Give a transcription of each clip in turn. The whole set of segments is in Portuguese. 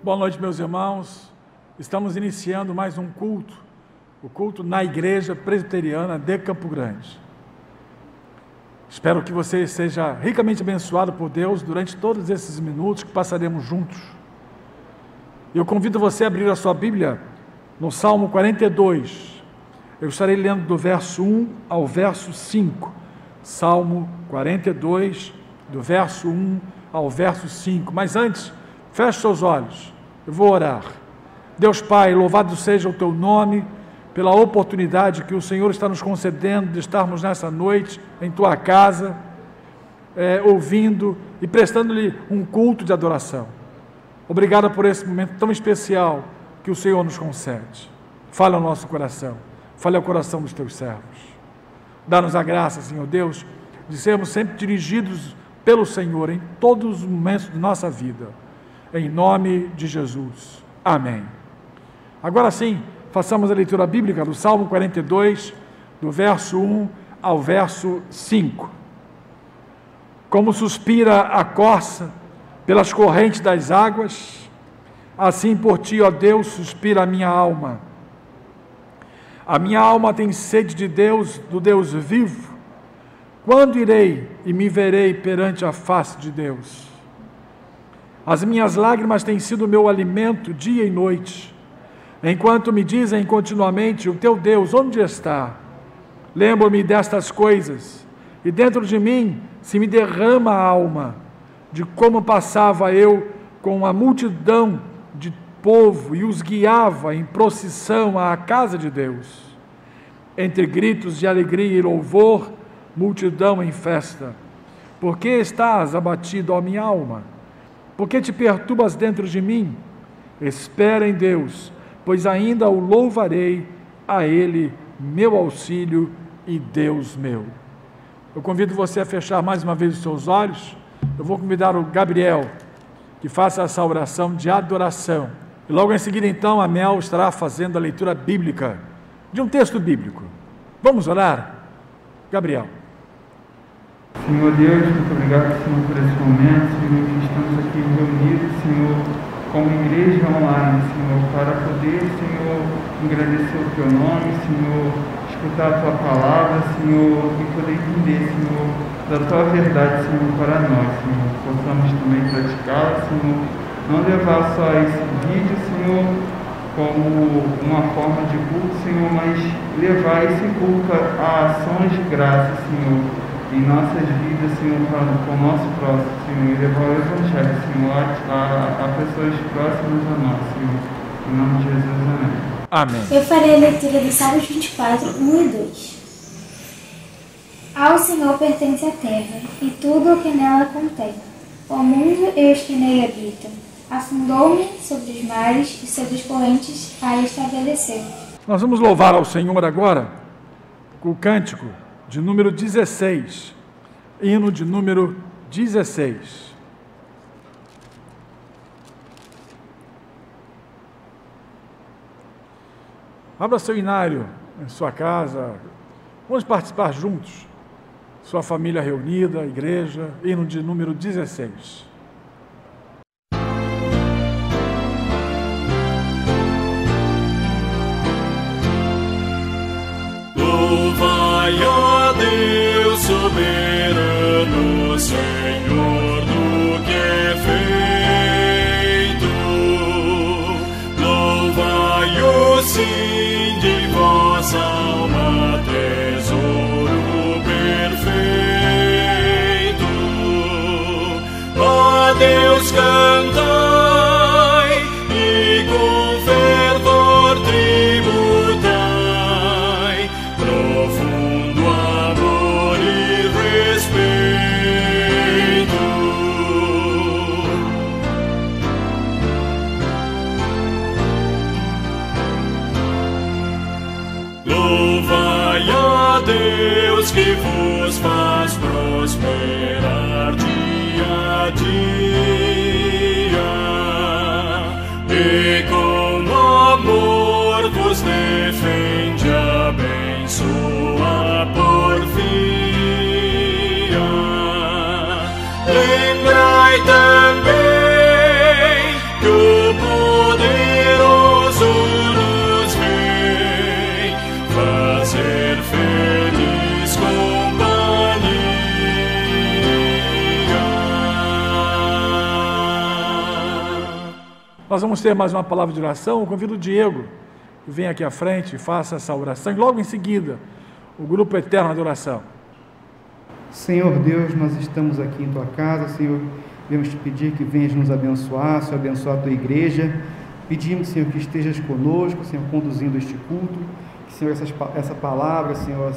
Boa noite, meus irmãos. Estamos iniciando mais um culto, o culto na Igreja Presbiteriana de Campo Grande. Espero que você seja ricamente abençoado por Deus durante todos esses minutos que passaremos juntos. Eu convido você a abrir a sua Bíblia no Salmo 42. Eu estarei lendo do verso 1 ao verso 5. Salmo 42, do verso 1 ao verso 5. Mas antes, feche seus olhos. Eu vou orar. Deus Pai, louvado seja o Teu nome, pela oportunidade que o Senhor está nos concedendo de estarmos nessa noite em Tua casa, ouvindo e prestando-lhe um culto de adoração. Obrigado por esse momento tão especial que o Senhor nos concede. Fale ao nosso coração, fale ao coração dos Teus servos. Dá-nos a graça, Senhor Deus, de sermos sempre dirigidos pelo Senhor em todos os momentos de nossa vida. Em nome de Jesus. Amém. Agora sim, façamos a leitura bíblica do Salmo 42, do verso 1 ao verso 5. Como suspira a corça pelas correntes das águas, assim por Ti, ó Deus, suspira a minha alma. A minha alma tem sede de Deus, do Deus vivo. Quando irei e me verei perante a face de Deus? As minhas lágrimas têm sido meu alimento dia e noite, enquanto me dizem continuamente: o teu Deus, onde está? Lembro-me destas coisas, e dentro de mim se me derrama a alma, de como passava eu com a multidão de povo e os guiava em procissão à casa de Deus. Entre gritos de alegria e louvor, multidão em festa. Por que estás abatido, ó minha alma? Por que te perturbas dentro de mim? Espera em Deus, pois ainda o louvarei, a Ele, meu auxílio e Deus meu. Eu convido você a fechar mais uma vez os seus olhos. Eu vou convidar o Gabriel, que faça essa oração de adoração. E logo em seguida, então, a Mel estará fazendo a leitura bíblica, de um texto bíblico. Vamos orar? Gabriel. Senhor Deus, muito obrigado, Senhor, por esse momento, Senhor, que estamos aqui reunidos, Senhor, como igreja online, Senhor, para poder, Senhor, agradecer o Teu nome, Senhor, escutar a Tua palavra, Senhor, e poder entender, Senhor, da Tua verdade, Senhor, para nós, Senhor. Possamos também praticá-la, Senhor, não levar só esse vídeo, Senhor, como uma forma de culto, Senhor, mas levar esse culto a ações de graça, Senhor, em nossas vidas, Senhor, com o nosso próximo, Senhor, e levar o Evangelho, Senhor, a pessoas próximas a nós, Senhor. Em nome de Jesus, amém. Amém. Eu farei a leitura de Salmos 24, 1 e 2. Ao Senhor pertence a terra, e tudo o que nela contém, o mundo e os que nele habitam. Afundou-me sobre os mares e sobre as correntes a estabeleceu. Nós vamos louvar ao Senhor agora com o cântico de número 16, hino de número 16. Abra seu inário em sua casa, vamos participar juntos, sua família reunida, igreja, hino de número 16. Louvai, ó Deus soberano, Senhor do que é feito. Louvai o sim de vossa alma, tesouro perfeito. Ó Deus, cantai e com fervor tributai profundo amor e respeito. Louvai a Deus que vos faz prosperar dia a dia e com amor vos defende, abençoa porfia. Lembrai também que o Nós vamos ter mais uma palavra de oração. Eu convido o Diego que vem aqui à frente e faça essa oração. E logo em seguida, o grupo Eterno de Oração. Senhor Deus, nós estamos aqui em Tua casa, Senhor, viemos te pedir que venhas nos abençoar, Senhor, abençoar a Tua igreja. Pedimos, Senhor, que estejas conosco, Senhor, conduzindo este culto, que, Senhor, essa palavra, Senhor,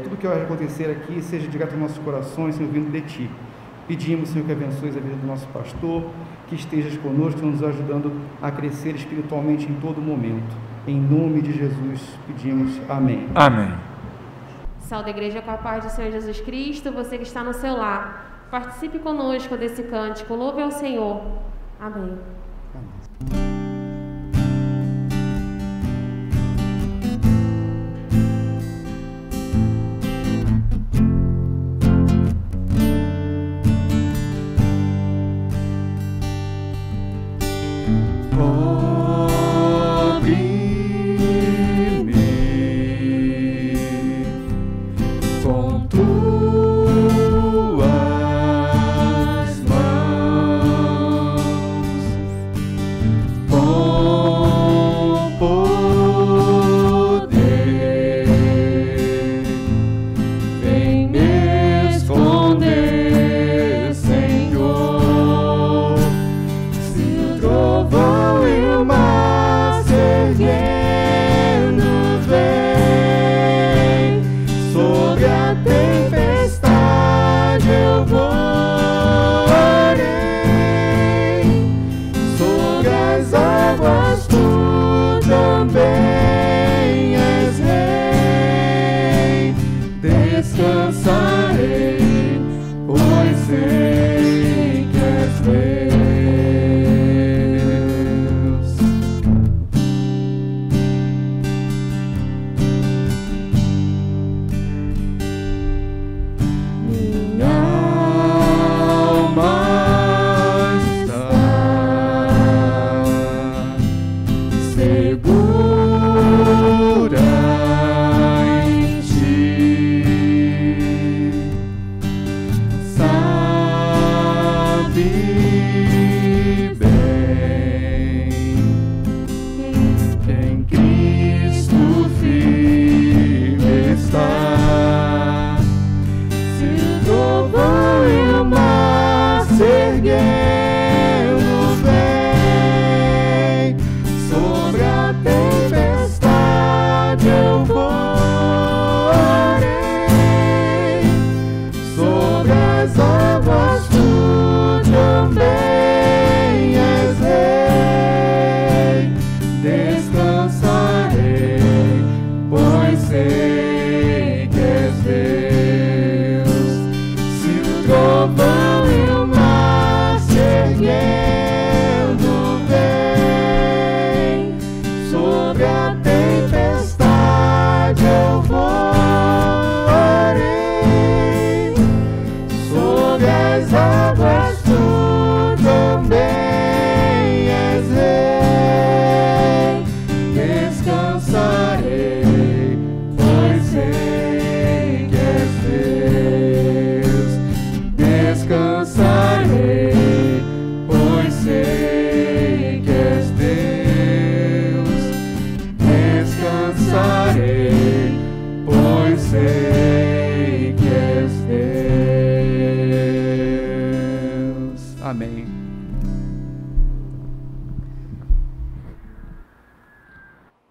tudo que vai acontecer aqui seja direto aos nossos corações, Senhor, vindo de Ti. Pedimos, Senhor, que abençoes a vida do nosso pastor, que estejas conosco, nos ajudando a crescer espiritualmente em todo momento. Em nome de Jesus pedimos. Amém. Amém. Salve a igreja com a paz do Senhor Jesus Cristo. Você que está no seu lar, participe conosco desse cântico. Louve ao Senhor. Amém.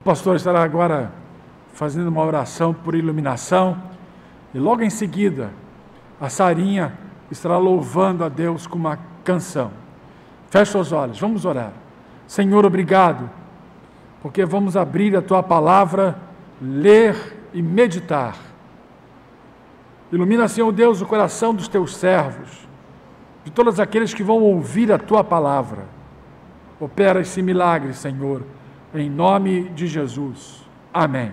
O pastor estará agora fazendo uma oração por iluminação e logo em seguida a Sarinha estará louvando a Deus com uma canção. Feche os olhos, vamos orar. Senhor, obrigado, porque vamos abrir a Tua palavra, ler e meditar. Ilumina, Senhor Deus, o coração dos Teus servos, de todos aqueles que vão ouvir a Tua palavra. Opera esse milagre, Senhor, em nome de Jesus. Amém.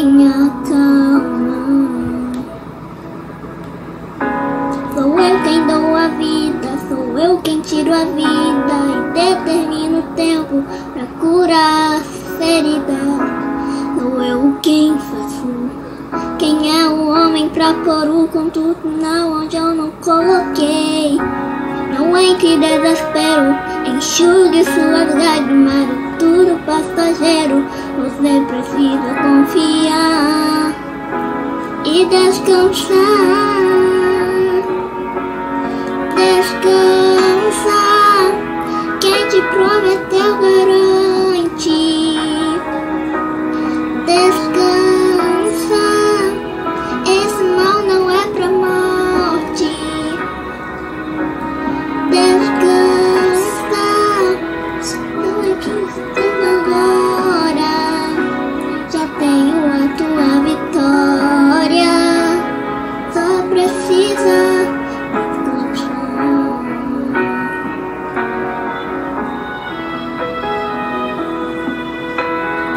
minha calma. Sou eu quem dou a vida, sou eu quem tiro a vida e determino o tempo pra curar as feridas. Sou eu quem faço. Quem é o homem pra pôr o conto final onde eu não coloquei? Não entre desespero, enxugue suas lágrimas, é tudo passageiro. Você precisa confiar e descansar. Descansa, quem te prometeu garante. Descansa, esse mal não é pra morte. Descansa, não é que estou agora. Já tenho a tua vitória, só precisa descansar.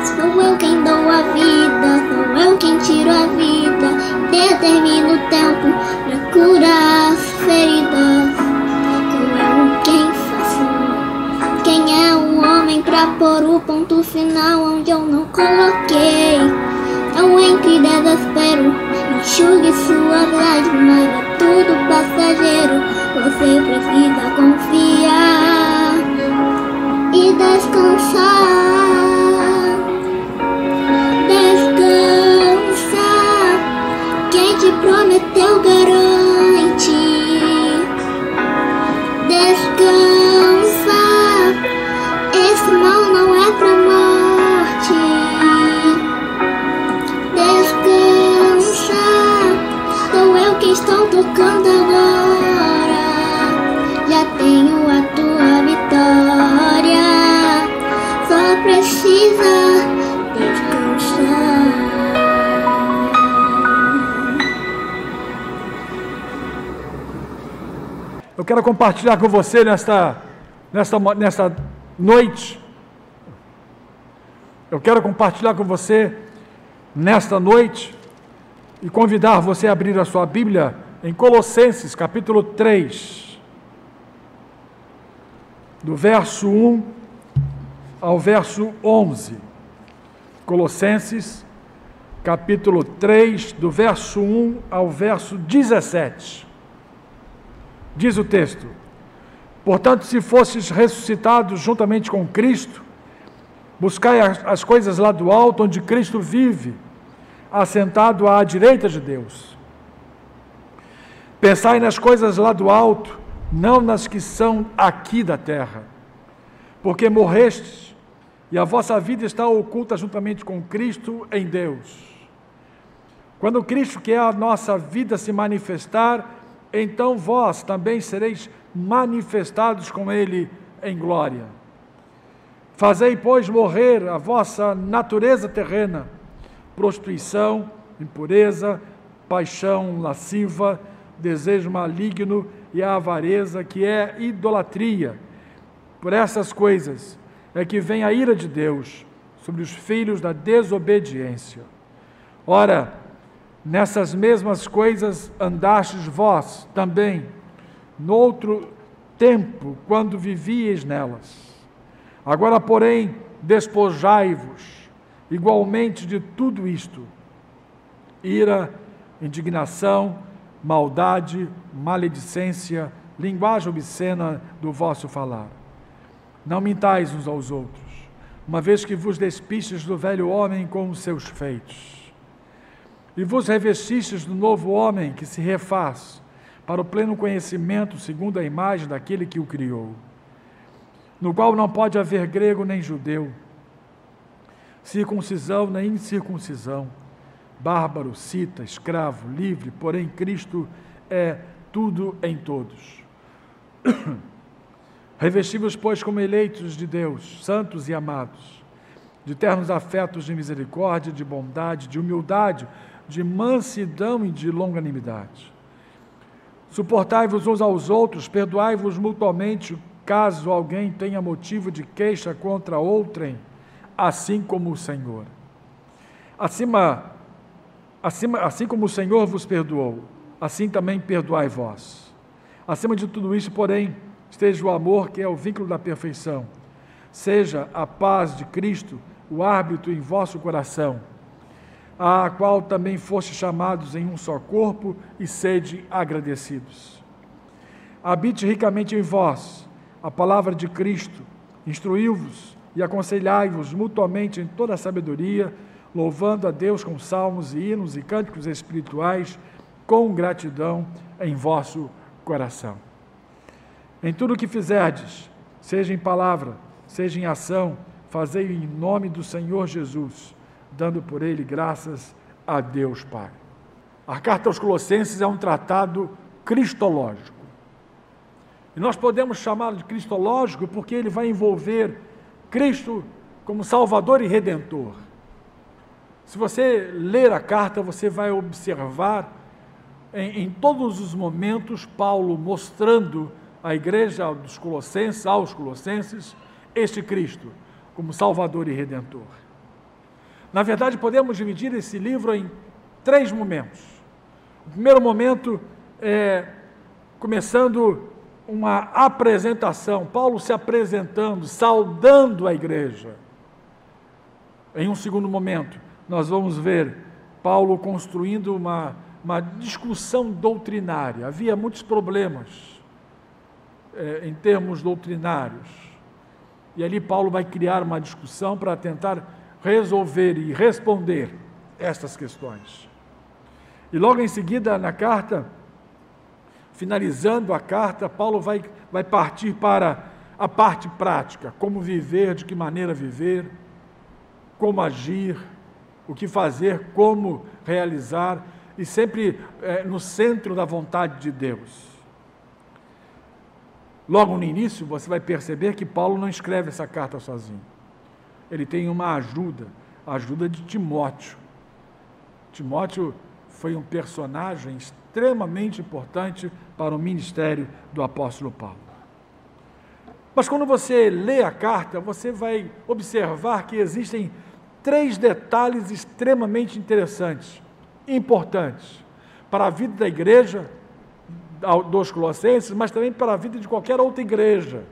Sou eu quem dou a vida, sou eu quem tiro a vida, determino o tempo pra curar as feridas. Sou eu quem faço. Quem é o homem pra pôr o ponto final onde eu não coloquei? Não entre desespero, enxugue suas lágrimas, é tudo passageiro. Você precisa confiar e descansar. Descansa, quem te prometeu garante. Descansa, esse mal não é pra morte. Descansa, sou eu que estou tocando agora. Já tenho a tua vitória, só precisa descansar. Eu quero compartilhar com você nesta noite. Eu quero compartilhar com você nesta noite e convidar você a abrir a sua Bíblia em Colossenses, capítulo 3, do verso 1 ao verso 11. Colossenses, capítulo 3, do verso 1 ao verso 17. Diz o texto: portanto, se fostes ressuscitados juntamente com Cristo, buscai as coisas lá do alto, onde Cristo vive, assentado à direita de Deus. Pensai nas coisas lá do alto, não nas que são aqui da terra, porque morrestes, e a vossa vida está oculta juntamente com Cristo em Deus. Quando Cristo, que é a nossa vida, se manifestar, então vós também sereis manifestados com Ele em glória. Fazei, pois, morrer a vossa natureza terrena, prostituição, impureza, paixão lasciva, desejo maligno e a avareza, que é idolatria. Por essas coisas é que vem a ira de Deus sobre os filhos da desobediência. Ora, nessas mesmas coisas andastes vós também, noutro tempo, quando vivíeis nelas. Agora, porém, despojai-vos igualmente de tudo isto: ira, indignação, maldade, maledicência, linguagem obscena do vosso falar. Não mintais uns aos outros, uma vez que vos despistes do velho homem com os seus feitos, e vos revestistes do novo homem, que se refaz para o pleno conhecimento segundo a imagem daquele que o criou, no qual não pode haver grego nem judeu, circuncisão nem incircuncisão, bárbaro, cita, escravo, livre, porém Cristo é tudo em todos. Revesti-vos, pois, como eleitos de Deus, santos e amados, de ternos afetos de misericórdia, de bondade, de humildade, de mansidão e de longanimidade. Suportai-vos uns aos outros, perdoai-vos mutuamente, caso alguém tenha motivo de queixa contra outrem, assim como o Senhor. Acima assim como o Senhor vos perdoou, assim também perdoai vós. Acima de tudo isso, porém, esteja o amor, que é o vínculo da perfeição. Seja a paz de Cristo o árbitro em vosso coração, a qual também foste chamados em um só corpo, e sede agradecidos. Habite ricamente em vós a palavra de Cristo, instruí-vos e aconselhai-vos mutuamente em toda a sabedoria, louvando a Deus com salmos e hinos e cânticos espirituais, com gratidão em vosso coração. Em tudo o que fizerdes, seja em palavra, seja em ação, fazei em nome do Senhor Jesus, dando por ele graças a Deus Pai. A carta aos Colossenses é um tratado cristológico. E nós podemos chamá-lo de cristológico porque ele vai envolver Cristo como Salvador e Redentor. Se você ler a carta, você vai observar em todos os momentos Paulo mostrando à igreja dos Colossenses, aos Colossenses, este Cristo como Salvador e Redentor. Na verdade, podemos dividir esse livro em 3 momentos. O primeiro momento é começando uma apresentação, Paulo se apresentando, saudando a igreja. Em um segundo momento, nós vamos ver Paulo construindo uma discussão doutrinária. Havia muitos problemas em termos doutrinários. E ali Paulo vai criar uma discussão para tentar resolver e responder estas questões. E logo em seguida, na carta, finalizando a carta, Paulo vai partir para a parte prática, como viver, de que maneira viver, como agir, o que fazer, como realizar, e sempre no centro da vontade de Deus. Logo no início, você vai perceber que Paulo não escreve essa carta sozinho. Ele tem uma ajuda, a ajuda de Timóteo. Timóteo foi um personagem extremamente importante para o ministério do apóstolo Paulo. Mas quando você lê a carta, você vai observar que existem 3 detalhes extremamente interessantes, importantes, para a vida da igreja dos Colossenses, mas também para a vida de qualquer outra igreja.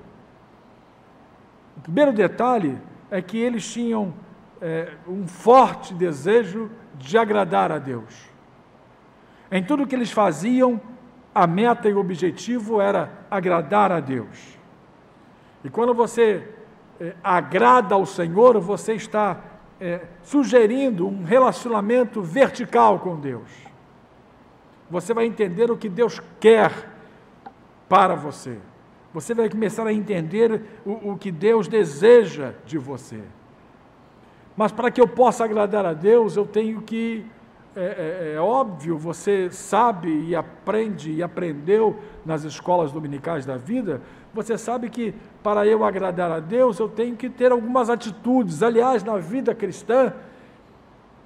O primeiro detalhe é que eles tinham um forte desejo de agradar a Deus. Em tudo que eles faziam, a meta e o objetivo era agradar a Deus. E quando você agrada ao Senhor, você está sugerindo um relacionamento vertical com Deus. Você vai entender o que Deus quer para você. Você vai começar a entender o que Deus deseja de você. Mas para que eu possa agradar a Deus, eu tenho que, é óbvio, você sabe e aprende e aprendeu nas escolas dominicais da vida, você sabe que para eu agradar a Deus, eu tenho que ter algumas atitudes. Aliás, na vida cristã,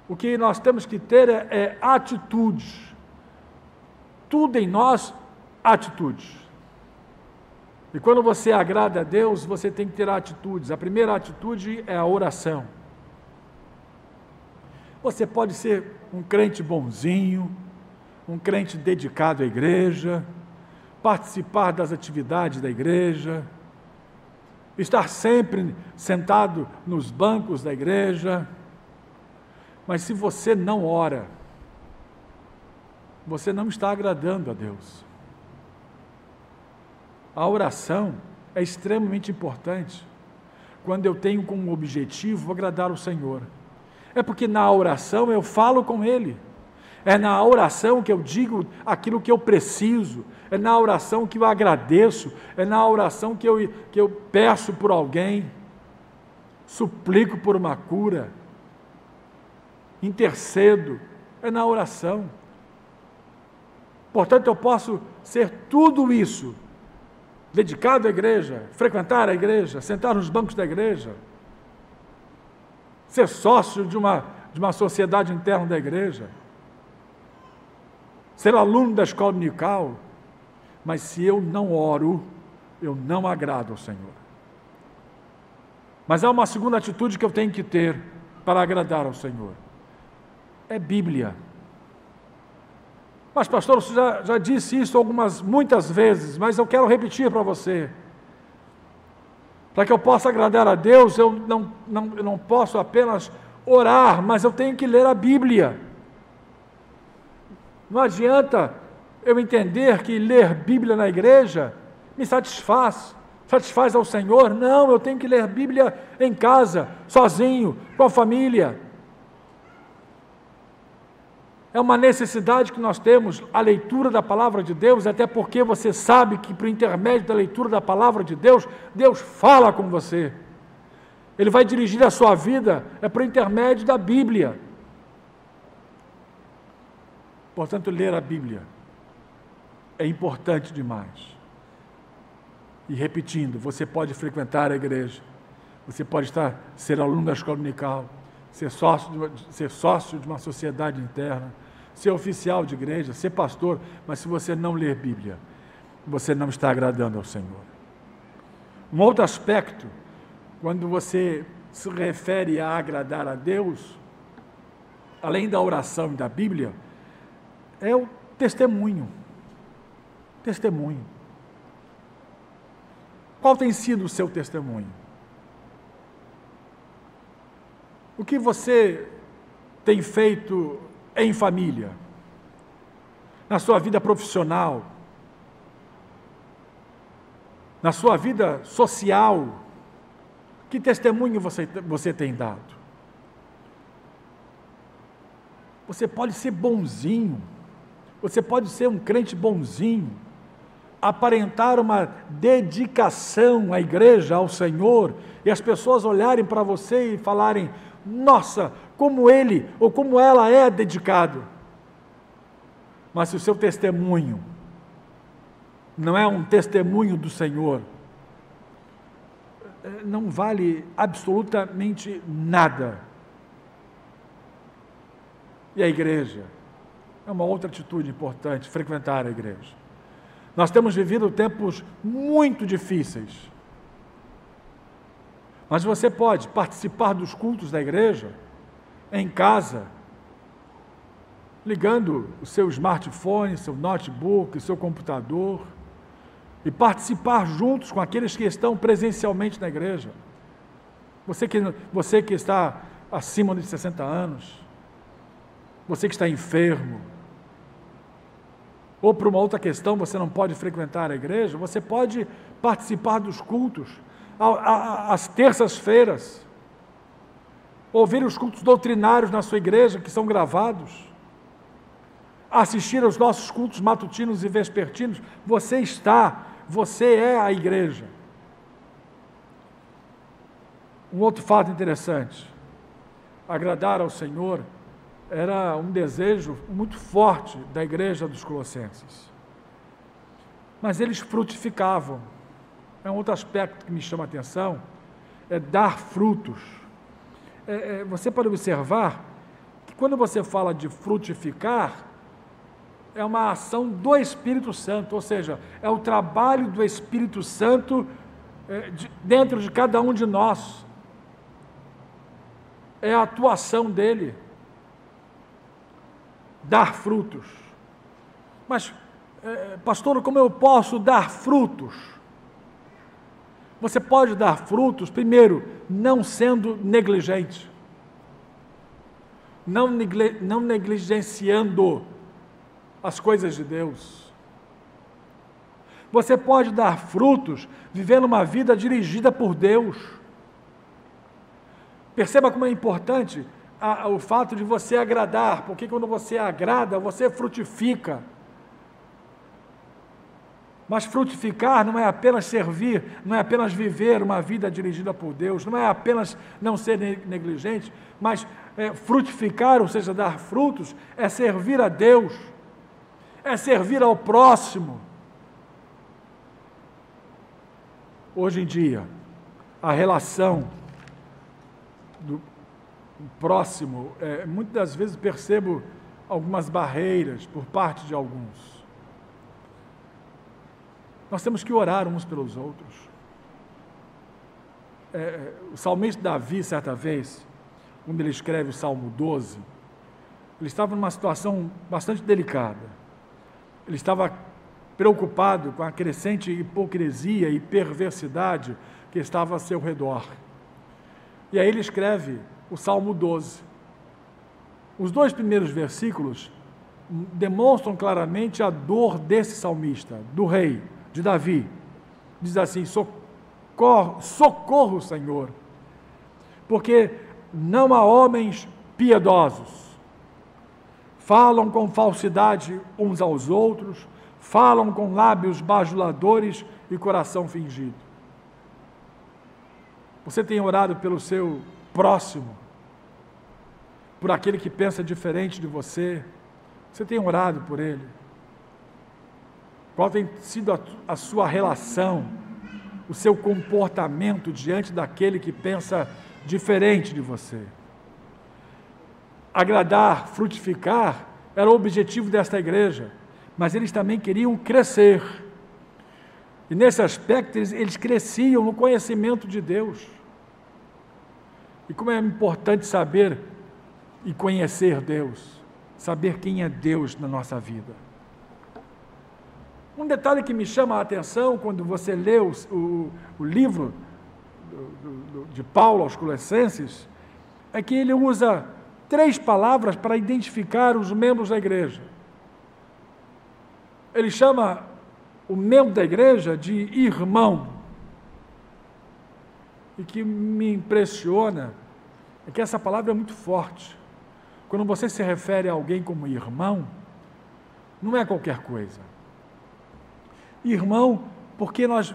o que nós temos que ter é atitudes. Tudo em nós, atitudes. E quando você agrada a Deus, você tem que ter atitudes. A primeira atitude é a oração. Você pode ser um crente bonzinho, um crente dedicado à igreja, participar das atividades da igreja, estar sempre sentado nos bancos da igreja, mas se você não ora, você não está agradando a Deus. A oração é extremamente importante quando eu tenho como objetivo agradar o Senhor. É porque na oração eu falo com Ele. É na oração que eu digo aquilo que eu preciso. É na oração que eu agradeço. É na oração que eu peço por alguém. Suplico por uma cura. Intercedo. É na oração. Portanto, eu posso ser tudo isso, dedicado à igreja, frequentar a igreja, sentar nos bancos da igreja, ser sócio de uma sociedade interna da igreja, ser aluno da escola dominical, mas se eu não oro, eu não agrado ao Senhor. Mas há uma segunda atitude que eu tenho que ter para agradar ao Senhor. É Bíblia. Mas, pastor, você já disse isso muitas vezes, mas eu quero repetir para você. Para que eu possa agradar a Deus, eu não posso apenas orar, mas eu tenho que ler a Bíblia. Não adianta eu entender que ler Bíblia na igreja me satisfaz ao Senhor. Não, eu tenho que ler Bíblia em casa, sozinho, com a família. É uma necessidade que nós temos, a leitura da palavra de Deus, até porque você sabe que por intermédio da leitura da palavra de Deus, Deus fala com você. Ele vai dirigir a sua vida, por intermédio da Bíblia. Portanto, ler a Bíblia é importante demais. E repetindo, você pode frequentar a igreja, você pode ser aluno da escola dominical, ser sócio de uma sociedade interna, ser oficial de igreja, ser pastor, mas se você não ler Bíblia, você não está agradando ao Senhor. Um outro aspecto, quando você se refere a agradar a Deus, além da oração e da Bíblia, é o testemunho. Testemunho. Qual tem sido o seu testemunho? O que você tem feito em família, na sua vida profissional, na sua vida social? Que testemunho você tem dado? Você pode ser bonzinho, você pode ser um crente bonzinho, aparentar uma dedicação à igreja, ao Senhor, e as pessoas olharem para você e falarem: nossa, como ele ou como ela é dedicado. Mas se o seu testemunho não é um testemunho do Senhor, não vale absolutamente nada. E a igreja é uma outra atitude importante, frequentar a igreja. Nós temos vivido tempos muito difíceis, mas você pode participar dos cultos da igreja em casa, ligando o seu smartphone, seu notebook, seu computador, e participar juntos com aqueles que estão presencialmente na igreja. Você que está acima de 60 anos, você que está enfermo, ou por uma outra questão você não pode frequentar a igreja, você pode participar dos cultos às terças-feiras, ouvir os cultos doutrinários na sua igreja, que são gravados, assistir aos nossos cultos matutinos e vespertinos. Você é a igreja. Um outro fato interessante: agradar ao Senhor era um desejo muito forte da igreja dos Colossenses. Mas eles frutificavam. É um outro aspecto que me chama a atenção, é dar frutos. Você pode observar que quando você fala de frutificar, é uma ação do Espírito Santo, ou seja, é o trabalho do Espírito Santo dentro de cada um de nós. É a atuação dele. Dar frutos. Mas, pastor, como eu posso dar frutos? Você pode dar frutos, primeiro, não sendo negligente, não negligenciando as coisas de Deus. Você pode dar frutos vivendo uma vida dirigida por Deus. Perceba como é importante o fato de você agradar, porque quando você agrada, você frutifica. Mas frutificar não é apenas servir, não é apenas viver uma vida dirigida por Deus, não é apenas não ser negligente, mas frutificar, ou seja, dar frutos, é servir a Deus, é servir ao próximo. Hoje em dia, a relação do próximo, muitas das vezes percebo algumas barreiras por parte de alguns. Nós temos que orar uns pelos outros. O salmista Davi, certa vez, quando ele escreve o Salmo 12, ele estava numa situação bastante delicada. Ele estava preocupado com a crescente hipocrisia e perversidade que estava a seu redor. E aí ele escreve o Salmo 12. Os 2 primeiros versículos demonstram claramente a dor desse salmista, do rei, de Davi. Diz assim: socorro, Senhor, porque não há homens piedosos. Falam com falsidade uns aos outros, falam com lábios bajuladores e coração fingido. Você tem orado pelo seu próximo, por aquele que pensa diferente de você? Você tem orado por ele? Qual tem sido a sua relação, o seu comportamento diante daquele que pensa diferente de você? Agradar, frutificar, era o objetivo desta igreja, mas eles também queriam crescer. E nesse aspecto, eles cresciam no conhecimento de Deus. E como é importante saber e conhecer Deus, saber quem é Deus na nossa vida. Um detalhe que me chama a atenção quando você lê o livro de Paulo aos Colossenses, é que ele usa 3 palavras para identificar os membros da igreja. Ele chama o membro da igreja de irmão. E que me impressiona é que essa palavra é muito forte. Quando você se refere a alguém como irmão, não é qualquer coisa. Irmão, porque nós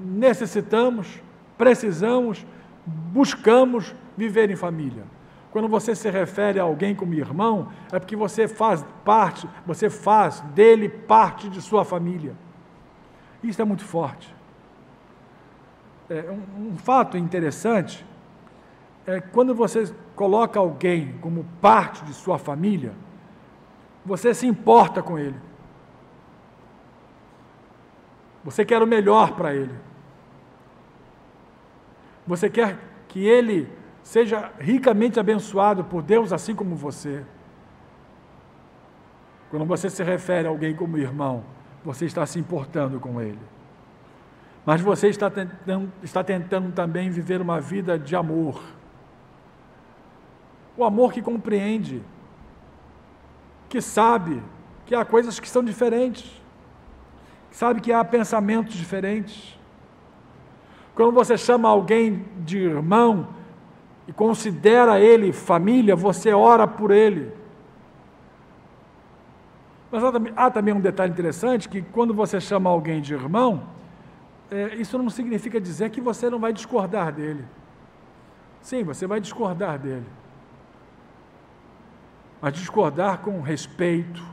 necessitamos, precisamos, buscamos viver em família. Quando você se refere a alguém como irmão, é porque você faz dele parte de sua família. Isso é muito forte. Um fato interessante é quando você coloca alguém como parte de sua família, você se importa com ele. Você quer o melhor para ele. Você quer que ele seja ricamente abençoado por Deus, assim como você. Quando você se refere a alguém como irmão, você está se importando com ele. Mas você está tentando também viver uma vida de amor. O amor que compreende, que sabe que há coisas que são diferentes, sabe que há pensamentos diferentes. Quando você chama alguém de irmão e considera ele família, você ora por ele. Mas há também um detalhe interessante, que quando você chama alguém de irmão, isso não significa dizer que você não vai discordar dele. Sim, você vai discordar dele. Mas discordar com respeito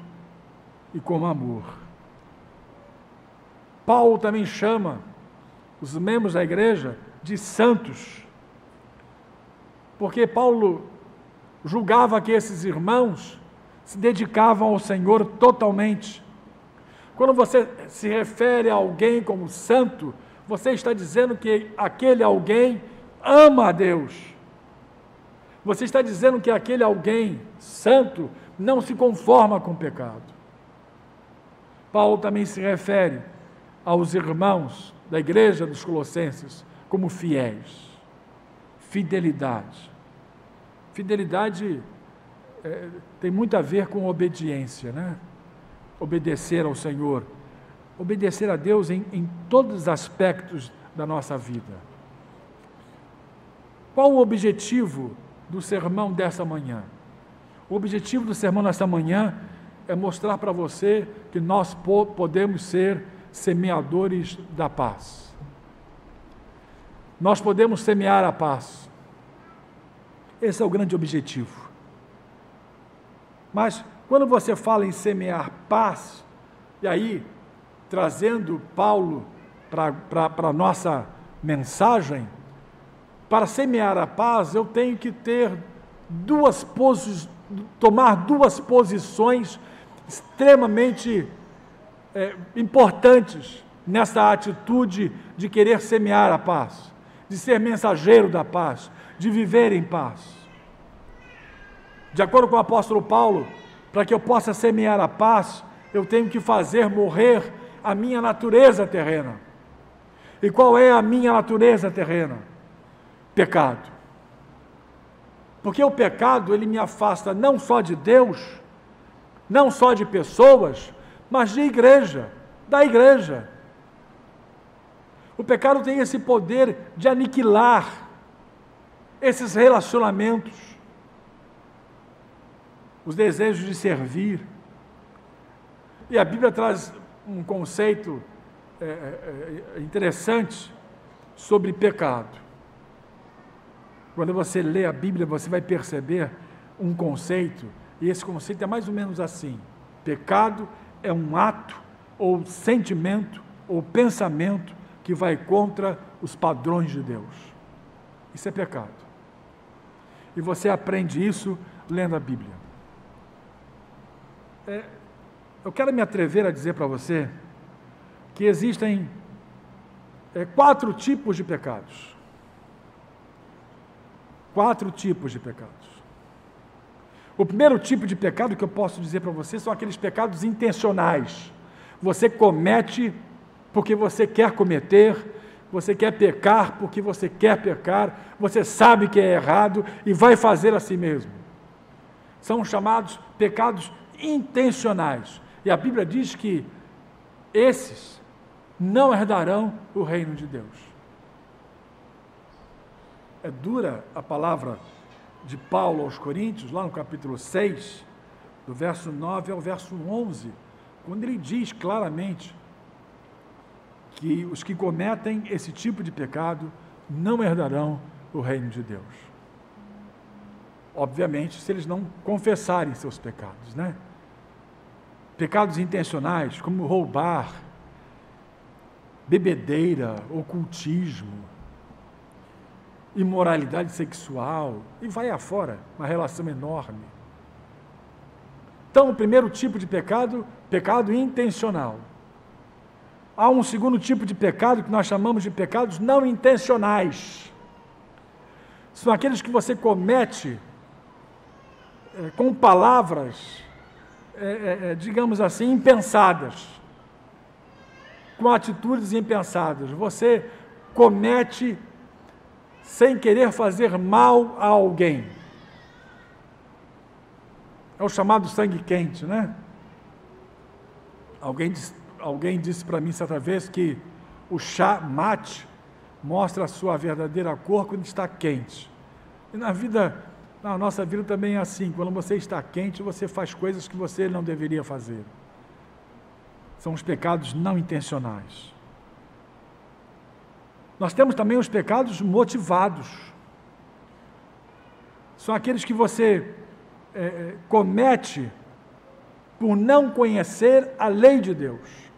e com amor. Paulo também chama os membros da igreja de santos, porque Paulo julgava que esses irmãos se dedicavam ao Senhor totalmente. Quando você se refere a alguém como santo, você está dizendo que aquele alguém ama a Deus. Você está dizendo que aquele alguém santo não se conforma com o pecado. Paulo também se refere aos irmãos da igreja dos Colossenses como fiéis. Fidelidade. Fidelidade tem muito a ver com obediência, né? Obedecer ao Senhor, obedecer a Deus em todos os aspectos da nossa vida. Qual o objetivo do sermão dessa manhã? O objetivo do sermão dessa manhã é mostrar para você que nós podemos ser semeadores da paz. Nós podemos semear a paz. Esse é o grande objetivo. Mas quando você fala em semear paz, e aí trazendo Paulo para a nossa mensagem, para semear a paz eu tenho que ter tomar duas posições extremamente importantes nessa atitude de querer semear a paz, de ser mensageiro da paz, de viver em paz. De acordo com o apóstolo Paulo, para que eu possa semear a paz, eu tenho que fazer morrer a minha natureza terrena. E qual é a minha natureza terrena? Pecado. Porque o pecado, ele me afasta não só de Deus, não só de pessoas, mas de igreja, da igreja. O pecado tem esse poder de aniquilar esses relacionamentos, os desejos de servir. E a Bíblia traz um conceito interessante sobre pecado. Quando você lê a Bíblia, você vai perceber um conceito, e esse conceito é mais ou menos assim: pecado é um ato, ou sentimento, ou pensamento que vai contra os padrões de Deus. Isso é pecado. E você aprende isso lendo a Bíblia. Eu quero me atrever a dizer para você que existem 4 tipos de pecados. 4 tipos de pecados. O primeiro tipo de pecado que eu posso dizer para você são aqueles pecados intencionais. Você comete porque você quer cometer, você quer pecar porque você quer pecar, você sabe que é errado e vai fazer a si mesmo. São chamados pecados intencionais. E a Bíblia diz que esses não herdarão o reino de Deus. É dura a palavra de Paulo aos Coríntios, lá no capítulo 6, do verso 9 ao verso 11, quando ele diz claramente que os que cometem esse tipo de pecado não herdarão o reino de Deus. Obviamente, se eles não confessarem seus pecados, né? Pecados intencionais, como roubar, bebedeira, ocultismo, imoralidade sexual, e vai afora, uma relação enorme. Então, o primeiro tipo de pecado, pecado intencional. Há um segundo tipo de pecado que nós chamamos de pecados não intencionais. São aqueles que você comete com palavras, digamos assim, impensadas, com atitudes impensadas. Você comete sem querer fazer mal a alguém. É o chamado sangue quente, né? Alguém disse para mim certa vez que o chá mate mostra a sua verdadeira cor quando está quente. E na nossa vida também é assim: quando você está quente, você faz coisas que você não deveria fazer. São os pecados não intencionais. Nós temos também os pecados motivados. São aqueles que você comete por não conhecer a lei de Deus.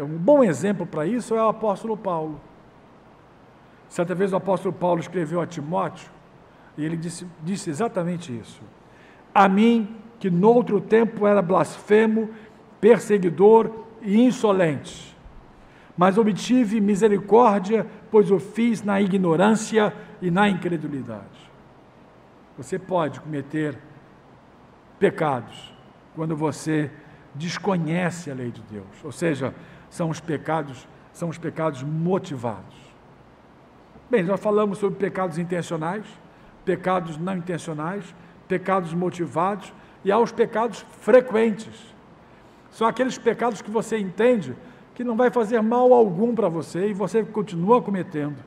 Um bom exemplo para isso é o apóstolo Paulo. Certa vez o apóstolo Paulo escreveu a Timóteo, e ele disse exatamente isso: a mim, que noutro tempo era blasfemo, perseguidor e insolente, mas obtive misericórdia, pois o fiz na ignorância e na incredulidade. Você pode cometer pecados quando você desconhece a lei de Deus, ou seja, são os pecados motivados. Bem, nós falamos sobre pecados intencionais, pecados não intencionais, pecados motivados, e há os pecados frequentes. São aqueles pecados que você entende que não vai fazer mal algum para você e você continua cometendo.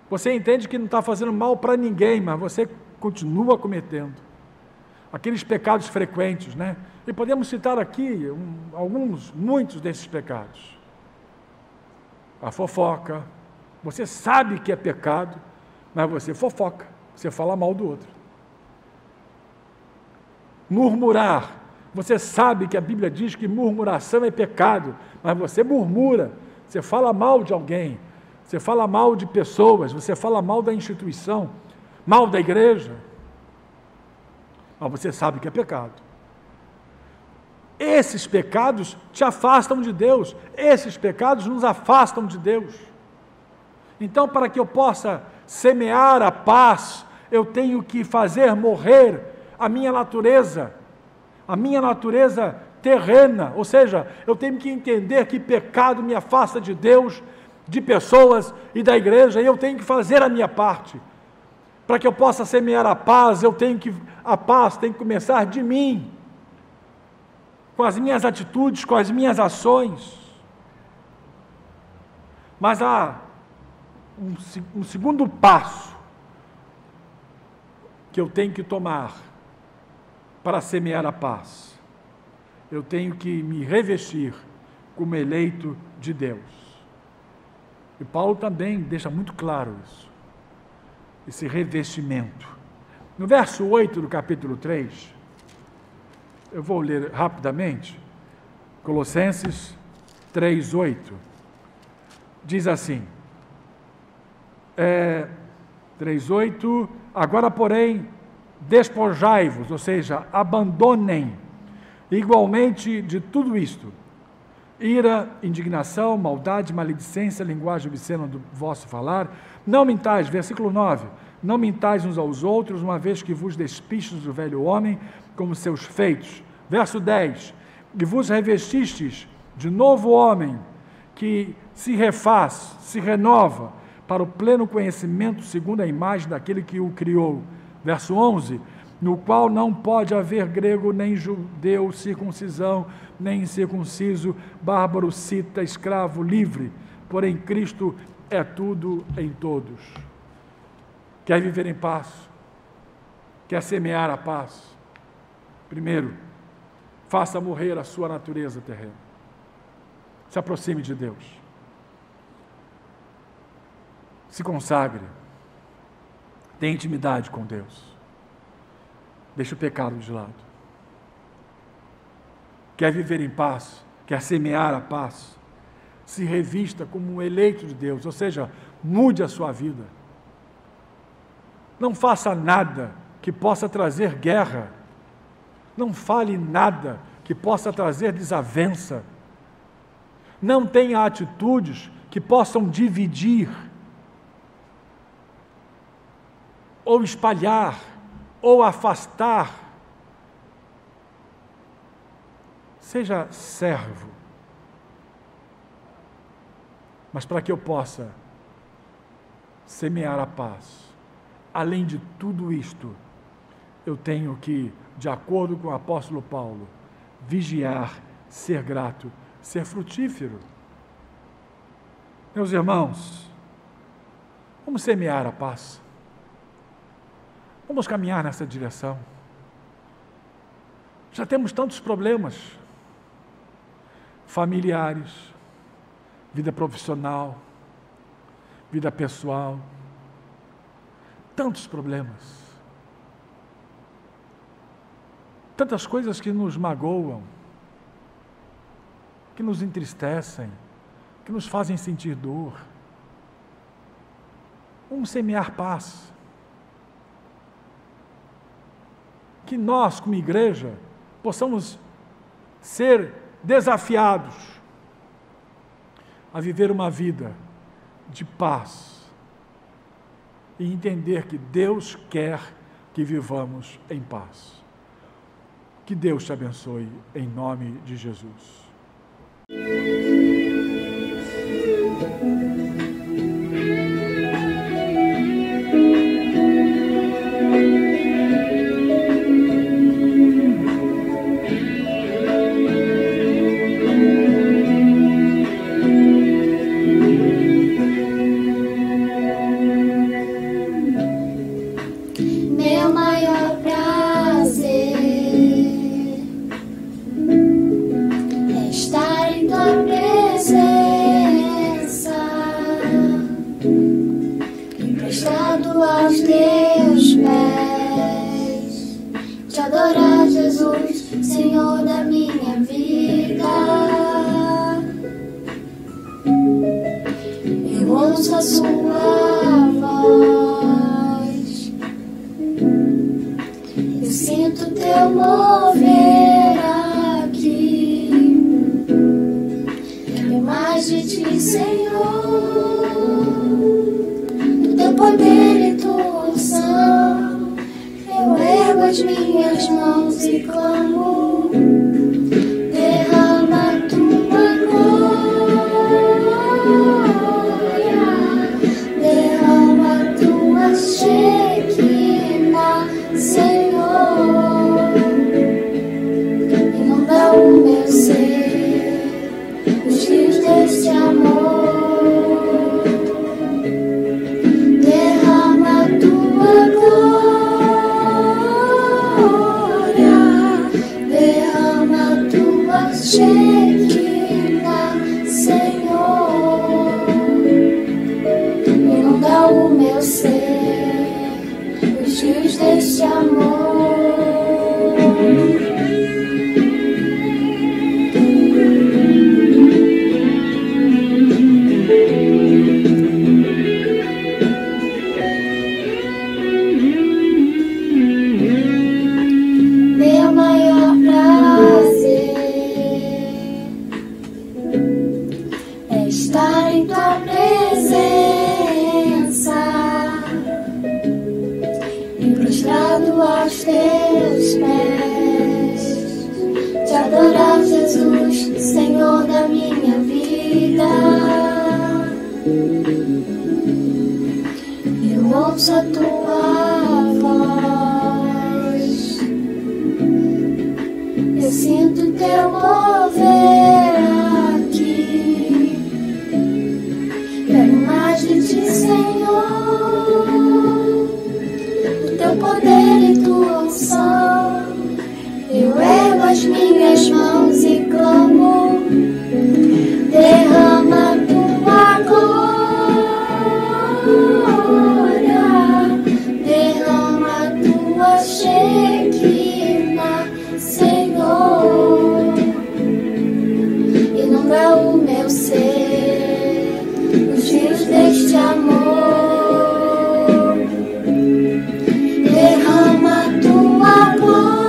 Você entende que não está fazendo mal para ninguém, mas você continua cometendo. Aqueles pecados frequentes, né? E podemos citar aqui muitos desses pecados. A fofoca. Você sabe que é pecado, mas você fofoca, você fala mal do outro. Murmurar. Você sabe que a Bíblia diz que murmuração é pecado, mas você murmura, você fala mal de alguém, você fala mal de pessoas, você fala mal da instituição, mal da igreja, mas você sabe que é pecado. Esses pecados te afastam de Deus, esses pecados nos afastam de Deus. Então, para que eu possa semear a paz eu tenho que fazer morrer a minha natureza terrena, ou seja, eu tenho que entender que pecado me afasta de Deus, de pessoas e da igreja, e eu tenho que fazer a minha parte. Para que eu possa semear a paz, a paz tem que começar de mim, com as minhas atitudes, com as minhas ações. Mas há um segundo passo que eu tenho que tomar para semear a paz. Eu tenho que me revestir como eleito de Deus. E Paulo também deixa muito claro isso, esse revestimento. No verso 8 do capítulo 3, eu vou ler rapidamente, Colossenses 3:8, diz assim, 3:8, agora porém, despojai-vos, ou seja, abandonem igualmente de tudo isto, ira, indignação, maldade, maledicência, linguagem obscena do vosso falar, não mintais, versículo 9, não mintais uns aos outros, uma vez que vos despistes do velho homem, como seus feitos. Verso 10, e vos revestistes de novo homem, que se refaz, se renova, para o pleno conhecimento segundo a imagem daquele que o criou. Verso 11, no qual não pode haver grego, nem judeu, circuncisão, nem incircunciso, bárbaro, cita, escravo, livre, porém Cristo é tudo em todos. Quer viver em paz? Quer semear a paz? Primeiro, faça morrer a sua natureza terrena. Se aproxime de Deus. Se consagre. Tenha intimidade com Deus. Deixe o pecado de lado. Quer viver em paz? Quer semear a paz? Se revista como um eleito de Deus, ou seja, mude a sua vida. Não faça nada que possa trazer guerra. Não fale nada que possa trazer desavença. Não tenha atitudes que possam dividir, ou espalhar, ou afastar. Seja servo. Mas para que eu possa semear a paz, além de tudo isto, eu tenho que, de acordo com o apóstolo Paulo, vigiar, ser grato, ser frutífero. Meus irmãos, vamos semear a paz. Vamos caminhar nessa direção. Já temos tantos problemas familiares, vida profissional, vida pessoal, tantos problemas, tantas coisas que nos magoam, que nos entristecem, que nos fazem sentir dor. Vamos semear paz. Que nós, como igreja, possamos ser desafiados a viver uma vida de paz e entender que Deus quer que vivamos em paz. Que Deus te abençoe em nome de Jesus. Senhor, do teu poder e tua unção. as minhas mãos e clamo, derrama tua glória, derrama tua Shekinah, Senhor, inunda o meu ser, os rios deste amor. Derrama tua glória, derrama tua Shekinah, Senhor, inunda o meu ser, os rios deste amor. Meu maior prazer é estar em tua presença e prostrado aos teus pés, te adorar, Jesus, Senhor da minha vida. Eu ouço a tua voz, eu sinto teu mover aqui. Quero mais de ti, Senhor, do teu poder e tua unção. Eu ergo as minhas mãos e clamo, derrama tua glória, derrama tua Shekinah, Senhor, inunda o meu ser, os rios deste amor. Derrama tua glória,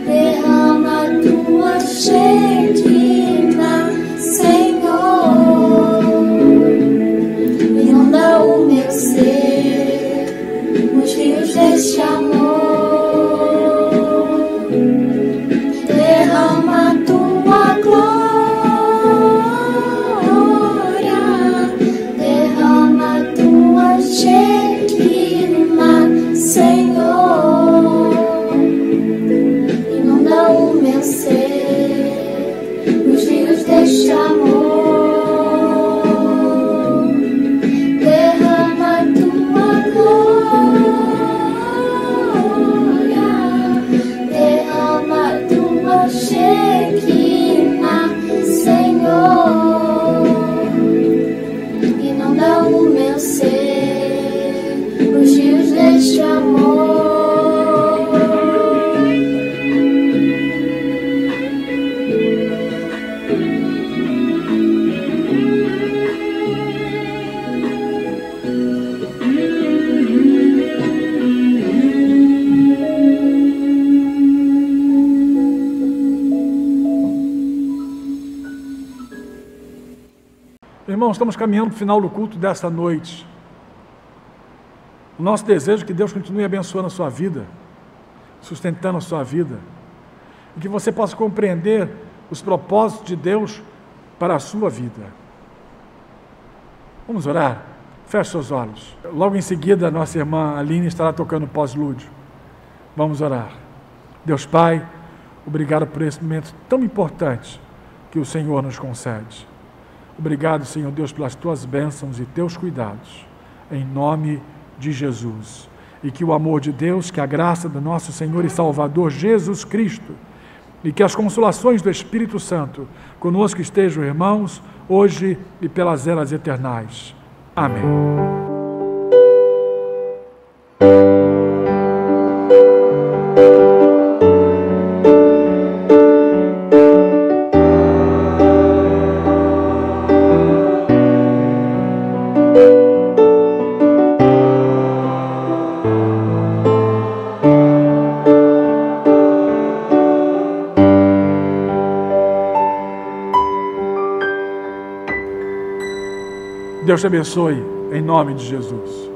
derrama tua Shekinah, Senhor, inunda o meu ser, os rios deste amor. Derrama tua glória, derrama tua Shekinah, Senhor, inunda o meu ser, os rios deste amor. Derrama tua glória, derrama tua Shekinah, Senhor, inunda o meu ser, os rios deste amor. Irmãos, estamos caminhando para o final do culto desta noite. O nosso desejo é que Deus continue abençoando a sua vida, sustentando a sua vida, e que você possa compreender os propósitos de Deus para a sua vida. Vamos orar? Feche seus olhos. Logo em seguida, a nossa irmã Aline estará tocando pós-lúdio. Vamos orar. Deus Pai, obrigado por esse momento tão importante que o Senhor nos concede. Obrigado, Senhor Deus, pelas tuas bênçãos e teus cuidados, em nome de Jesus. E que o amor de Deus, que a graça do nosso Senhor e Salvador Jesus Cristo, e que as consolações do Espírito Santo conosco estejam, irmãos, hoje e pelas eras eternais. Amém. Deus te abençoe, em nome de Jesus.